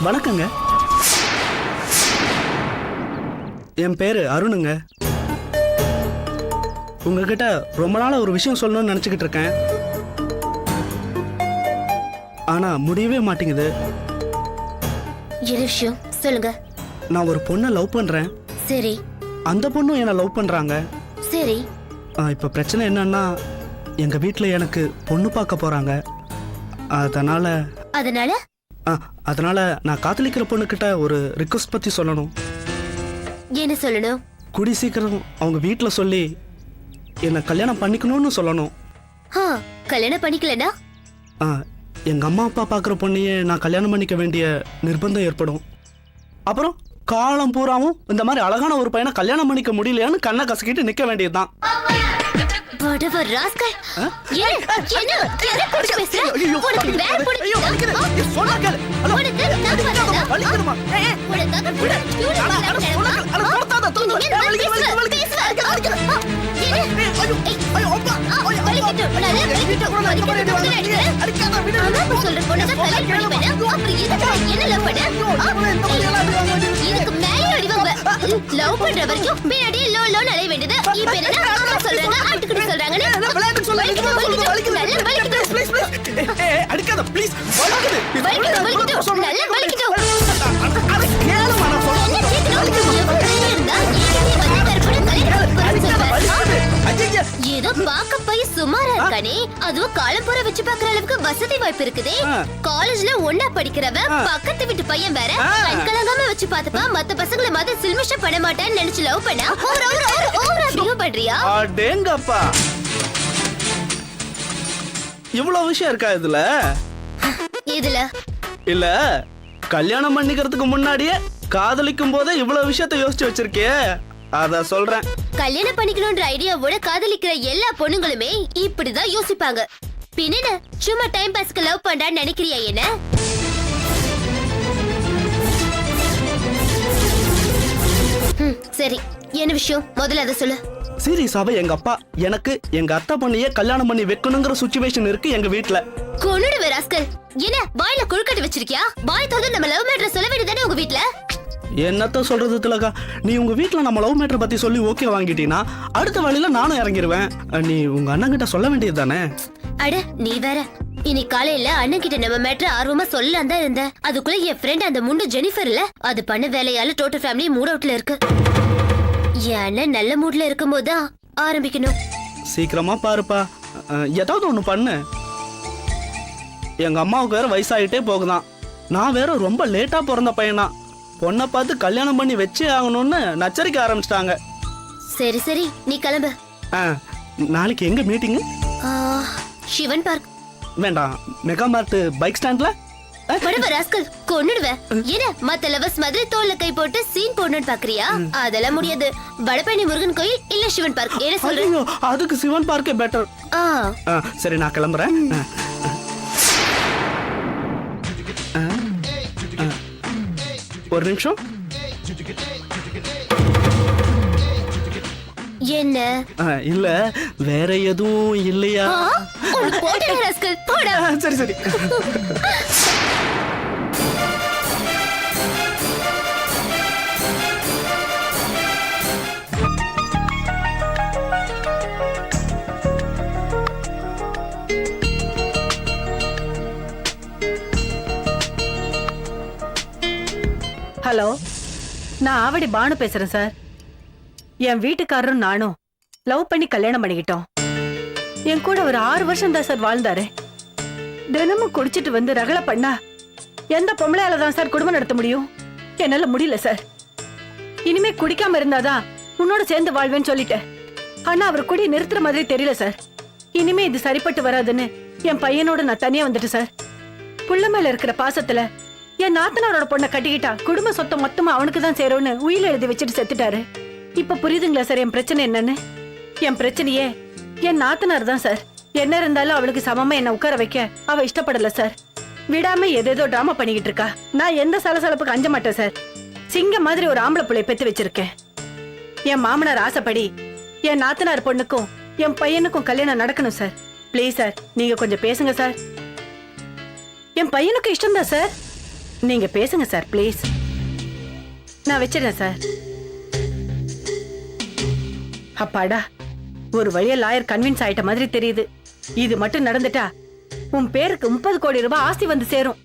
வணக்கங்க. என் பேரு அருணுங்க. உங்ககிட்ட ரொம்ப நாளா ஒரு விஷயம் சொல்லணும்னு நினைச்சுக்கிட்டு இருக்கேன். ஆனா முடியவே மாட்டேங்குது. என்ன விஷயம் சொல்லுங்க. நான் ஒரு பொண்ணை லவ் பண்றேன். சரி. அந்த பொண்ணும் என்ன லவ் பண்றாங்க. சரி. இப்ப பிரச்சனை என்னன்னா, எங்க வீட்ல எனக்கு பொண்ணு பார்க்க போறாங்க. அதனால நான் காதலிக்கிற பொண்ணுகிட்ட ஒரு ரிக்வெஸ்ட் பத்தி சொல்லணும். என்ன சொல்லணும்? கூடி சீக்கிரம் அவங்க வீட்ல சொல்லி என்ன கல்யாணம் பண்ணிக்கணும்னு சொல்லணும். கல்யாணம் பண்ணிக்கலனா எங்க அம்மா அப்பா பாக்குற பொண்ணையே நான் கல்யாணம் பண்ணிக்க வேண்டிய நிர்பந்தம் ஏற்படும். அப்புறம் காலம் பூராவும் இந்த மாதிரி அழகான ஒரு பையனை கல்யாணம் பண்ணிக்க முடியலையான்னு கண்ணை கசக்கிட்டு நிக்க வேண்டியதுதான். லவ் பண்ற வரைக்கும் பின்னாடியே லோ லோ அலைய வேண்டியது. இப்ப என்ன அம்மா சொல்றாங்க, ஆட்டுக்குடி சொல்றாங்கன்னு விளையாட்டு சொல்லுங்க. அடிக்காத ப்ளீஸ். ஏதோ பாக்க போய் சுமாரா இருக்கானே, அதுவும் காலம்புற வச்சு பாக்குற அளவுக்கு வசதி வாய்ப்பு இருக்குதே. காலேஜ்ல ஒன்னா படிக்கிறவ பக்கத்து வீட்டு பையன் வேற கலங்காம வச்சு பாத்துப்பா. மத்த பசங்களை மாதிரி சில்மிஷ பண்ண மாட்டேன்னு நினைச்சு லவ் பண்ணா ஓவரா பிஹேவ் பண்றியா? அடேங்கப்பா, இவ்வளவு விஷயம் இருக்கா இதுல? இல்ல கல்யாணம் பண்ணிக்கிறதுக்கு முன்னாடியே காதலிக்கும் போதே இவ்வளவு விஷயத்தை யோசிச்சு வச்சிருக்கே, அத சொல்றேன். கல்யாணம் பண்ணிக்கணும்ன்ற ஐடியாவோட காதலிக்கிற எல்லா பொண்ணுங்களுமே இப்படிதான் யோசிப்பாங்க. பின்ன சும்மா டைம் பாஸ்க்கு லவ் பண்றான்னு நினைக்கிறியா என்ன? சரி, என்ன விஷயம் முதல்ல அதை சொல்லு. சீரியஸாவே எங்க அப்பா எனக்கு எங்க அத்தை பொண்ணையே கல்யாணம் பண்ணி வைக்கணுங்கிற சிச்சுவேஷன் இருக்கு எங்க வீட்ல. கொன்னுடுவே ராஸ்கல். என்ன வாயில குழுக்கட்டி வச்சிருக்கியா? வாய் தோது நம்ம லவ் மேட்டர் சொல்ல வேண்டியதானே உங்க வீட்ல? என்னத்த சொல்றது திலகா, நீ உங்க வீட்ல நம்ம லவ் மேட்டர் பத்தி சொல்லி ஓகே வாங்கிட்டீனா அடுத்த வழியில நானும் இறங்கிடுவேன். நீ உங்க அண்ணன் கிட்ட சொல்ல வேண்டியது தானே? அட நீ வேற. இன்னைக்கு காலையில அண்ணன் கிட்ட நம்ம மேட்டர் ஆர்வமா சொல்லலாம் தான் இருந்தேன். அதுக்குள்ள என் ஃப்ரெண்ட் அந்த முண்டு ஜெனிஃபர் இல்ல, அது பண்ண வேலையால டோட்டல் ஃபேமிலி மூட் அவுட்ல இருக்கு. என் அண்ணன் நல்ல மூட்ல இருக்கும் போதுதான் ஆரம்பிக்கணும். சீக்கிரமா பாருப்பா, ஏதாவது ஒண்ணு பண்ணு. எங்க அம்மாவுக்கு வேற வயசாயிட்டே போகுதான். நான் வேற ரொம்ப லேட்டா பிறந்த பையனா. பொண்ணை பார்த்து கல்யாணம் பண்ணி வச்சே ஆகணும்னு நச்சரிக்க ஆரம்பிச்சிட்டாங்க. சரி சரி, நீ கிளம்பு. நாளைக்கு எங்க மீட்டிங்? சிவன் பார்க். வேண்டாம், மெகா மார்ட் பைக் ஸ்டாண்ட்ல. கொன்னுடுவேன். என்ன மத்த லவர்ஸ் மாதிரி தோல்ல கை போட்டு சீன் போடணும்னு பாக்குறியா? அதெல்லாம் முடியாது. வடபழனி முருகன் கோயில் இல்ல சிவன் பார்க், என்ன சொல்றீங்க? அதுக்கு சிவன் பார்க்கே பெட்டர். சரி, நான் கிளம்புறேன். ஒரு நிமிஷம். என்ன? இல்ல வேற எதுவும் இல்லையா? சரி சரி. ஹலோ, நான் ஆவடி பானு பேசுறேன் சார். என் வீட்டுக்காரரும் நானும் லவ் பண்ணி கல்யாணம் பண்ணிக்கிட்டோம். என் கூட ஒரு 6 வருஷம் தான் சார் வாழ்ந்தாரு. தினமும் குடிச்சிட்டு வந்து ரகல பண்ணா எந்த பொம்பளையால தான் சார் குடும்பம் நடத்த முடியும்? என்னால முடியல சார். இனிமே குடிக்காம இருந்தாதான் உன்னோட சேர்ந்து வாழ்வேன்னு சொல்லிட்டேன். ஆனா அவர் குடி நிறுத்துற மாதிரி தெரியல சார். இனிமே இது சரிப்பட்டு வராதுன்னு என் பையனோட நான் தனியா வந்துட்டு சார். புள்ள மேல இருக்கிற பாசத்துல என் நாத்தனாரோட பொண்ணை கட்டிக்கிட்டா குடும்ப சொத்தை மொத்தமா அவனுக்கு தான் சேரும்னு உயில எழுதி வச்சுட்டு செத்துட்டாரு. இப்ப புரியுதுங்களா சார் என் பிரச்சனை என்னன்னு? என் பிரச்சனையே என் நாத்தனார் தான் சார். என்ன இருந்தாலும் அவளுக்கு சமமா என்ன உட்கார வைக்க அவ இஷ்டப்படல சார். விடாம ஏதேதோ டிராமா பண்ணிக்கிட்டு இருக்கா. நான் எந்த சலசலப்புக்கு அஞ்ச மாட்டேன் சார். சிங்க மாதிரி ஒரு ஆம்பளை பிள்ளை பெத்து வச்சிருக்கேன். என் மாமனார் ஆசைப்படி என் நாத்தனார் பொண்ணுக்கும் என் பையனுக்கும் கல்யாணம் நடக்கணும் சார். பிளீஸ் சார், நீங்க கொஞ்சம் பேசுங்க சார். என் பையனுக்கு இஷ்டம் தான் சார். நீங்க பேசுங்க சார் ப்ளீஸ். நான் வச்சிடறேன் சார். அப்பாடா, ஒரு வழியா லாயர் கன்வின்ஸ் ஆயிட்ட மாதிரி தெரியுது. இது மட்டும் நடந்துட்டா உன் பேருக்கு 30 கோடி ரூபாய் ஆஸ்தி வந்து சேரும்.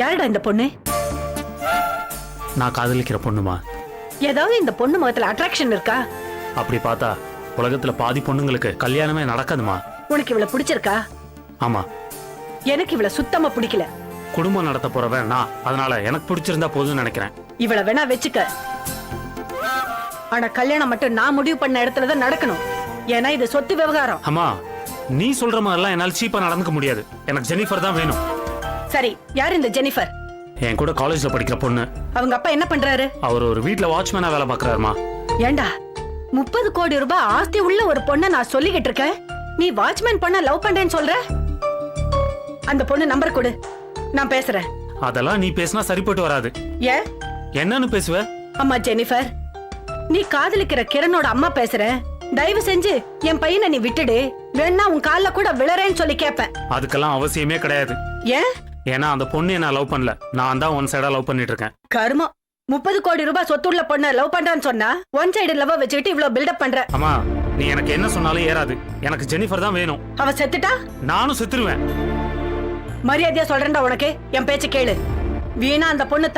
யாருடா இந்த பொண்ணு? நான் காதலிக்கிற பொண்ணுமா? ஏதாவது இந்த பொண்ணு முகத்துல அட்ராக்ஷன் இருக்கா? அப்படி பார்த்தா உலகத்துல பாதி பொண்ணுங்களுக்கு கல்யாணமே நடக்காதுமா. உனக்கு இவள பிடிச்சிருக்கா? ஆமா. எனக்கு இவள சுத்தமா பிடிக்கல. குடும்பம் நடத்த போறவன் நான், அதனால எனக்கு பிடிச்சிருந்தா போதும்னு நினைக்கிறேன். இவள வேணா வச்சுக்க, ஆனா கல்யாணம் மட்டும் நான் முடிவு பண்ண இடத்துலதான் நடக்கணும். ஏன்னா இது சொத்து விவகாரம். அம்மா, நீ சொல்ற மாதிரிலாம் என்னால சீப்பா நடந்துக்க முடியாது. எனக்கு ஜெனிஃபர் தான் வேணும். சரி, யார் இந்த ஜெனிஃபர்? என் கூட காலேஜ்ல படிக்கிற பொண்ணு. அவங்க அப்பா என்ன பண்றாரு? அவர் ஒரு வீட்ல வாட்ச்மேனா வேலை பாக்குறாருமா. ஏண்டா 30 கோடி ரூபாய் ஆஸ்தி உள்ள ஒரு பொண்ணை நான் சொல்லிக்கிட்டு இருக்கேன், நீ வாட்ச்மேன் பொண்ண லவ் பண்றேன்னு சொல்ற? அந்த பொண்ணு நம்பர் கொடு, நான் பேசுறேன். அதெல்லாம் நீ பேசினா சரிப்பட்டு வராது. ஏன்? என்னன்னு பேசுவ? அம்மா ஜெனிஃபர், நீ காதலிக்கிற கிரணோட அம்மா பேசுறேன். தயவு செஞ்சு என் பையனை நீ விட்டுடு, வேணா உன் கால்ல கூட விழறேன்னு சொல்லி கேட்பேன். அதுக்கெல்லாம் அவசியமே கிடையாது. ஏன்? ஏன்னா அந்த பொண்ணு என்ன லவ் பண்ணல, நான் தான் ஒன் சைடா லவ் பண்ணிட்டு இருக்கேன். கர்மம், 30 கோடி ரூபாய் சொத்துள்ள பொண்ண லவ் பண்றான்னு சொன்னா ஒன் சைடு லவ் வச்சுக்கிட்டு இவ்ளோ பில்டப் பண்ற. அம்மா, நீ எனக்கு என்ன சொன்னாலும் ஏறாது. எனக்கு ஜெனிஃபர் தான் வேணும். அவ செத்துட்டா நானும் செத்துருவேன். மரியாதையா சொல்றேன்டா உனக்கு, என் பேச்சு கேளு. வீணா அந்த பொண்ணு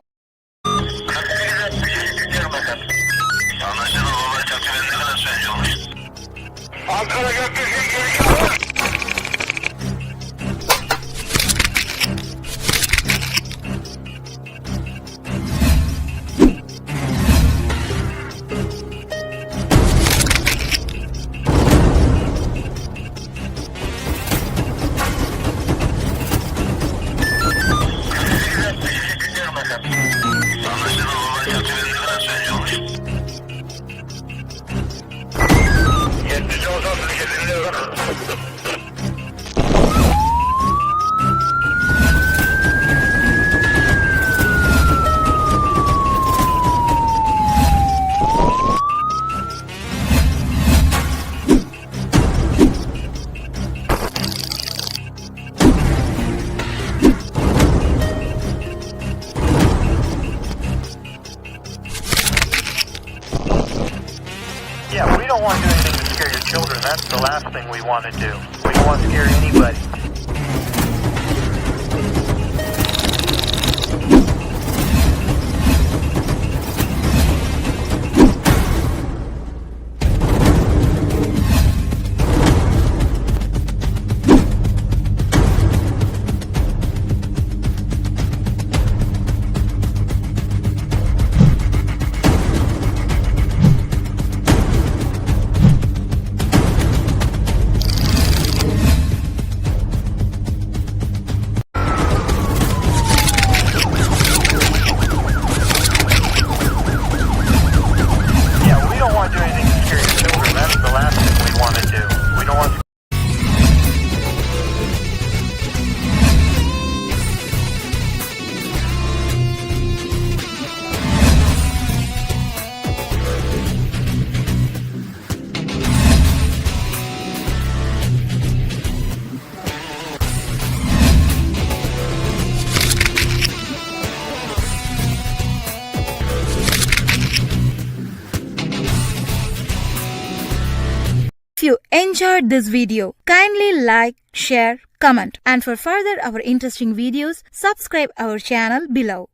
Yeah, we don't want to do anything to scare your children. That's the last thing we want to do. We don't want to scare anybody. If you enjoyed this video, kindly like, share, comment, and for further our interesting videos, subscribe our channel below.